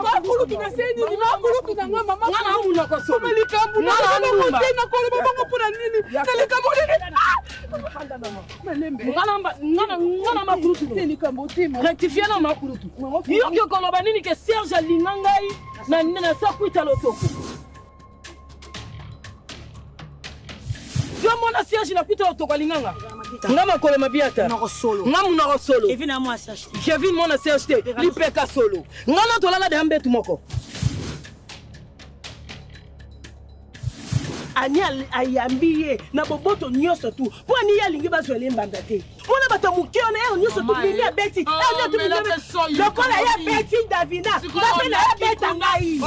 makulu tunaseni ni makulu tunanga mama ngana muna ko so malikambu na tena ko baba pona nini telikambu ngana makulu telikambu tema rectifier na makulu tu yo ko loba nini ke Serge alingangai na nina sa kuita lotoko yo mona Serge na kuita lotoko alinganga ngama ko mabiata na solo ngamu na solo Kevin a moi Serge. Kevin mona Serge li peka solo ngana to lala de hambetu moko ani ayambiye na boboto nyoso tu po ani yalingi baso lembanda te mona batamukio na yo nyoso tu bimia beti anya tu bimia lokola ya beti Davina ngapena ya beta ngai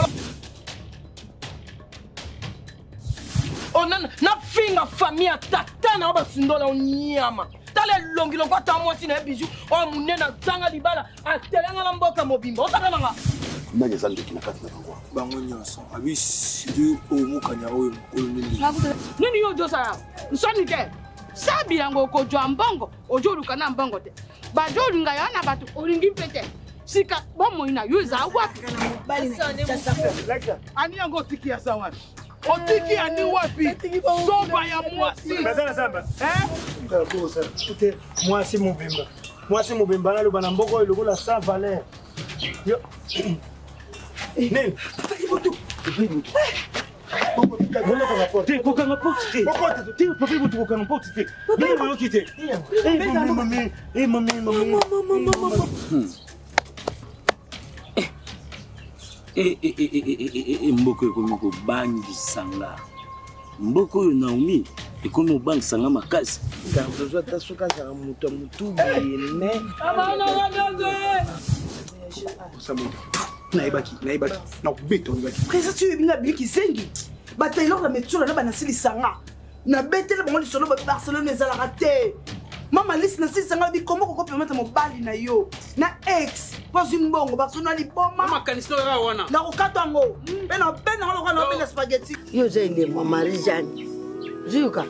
ona na finga famia tata na basundola onyama tale longi lokwa ta mwasi na biju o munena tanga libala atelanga na mboka mobimba otakanga nani zandi kinakati na bango bango nyoso abisi du omukanya oyo olunini nini yo josa nsoni te sabi yango ko jwa mbongo ojoluka na mbongo te bajolinga yana batu olingi pete sika bomo ina yuza wapi ani yango tiki ya sawani otiki ani wapi soba ya mwasi bazana samba bosa ute mwasi mubimba na lubana mboko oyo lokola sans valeur yo nini mboko ekomi kobangisanga mboko oyo Naomi ekomi kobangisanga makasi gardozo ata soki azala moto ya motubi ne naibaki nakubeta onibaki présence yo ebinga biliki zengi batailor na metula na banasilisanga na betele bango lisolo Barcelone ezalaka te mama lisi nasilisanga bikomo kokopermettre mobali na yo na ex posi mbongo Barcelone aliboma na kokata yango mpe na benda ngo lokola na obenda spaghetti Yo zaile mama Marie-Jeanne. Zuyuka.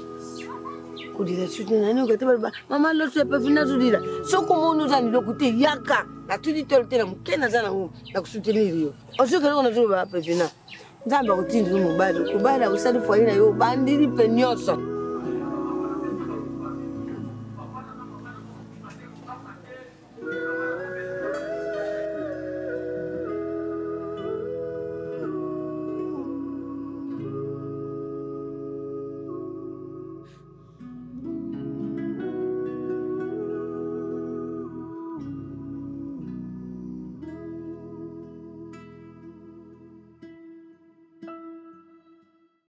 Kudira suti na nini kwa mama loso epe fina zudira. Soko mono zani lokute yaka. Na tudi tolte na mkena zana hu na kusuteniri yo. Osuka loko na zuba epe fina. Nzamba kutindi mubali. Kubala usali fwa ina yo bandiri penyoso.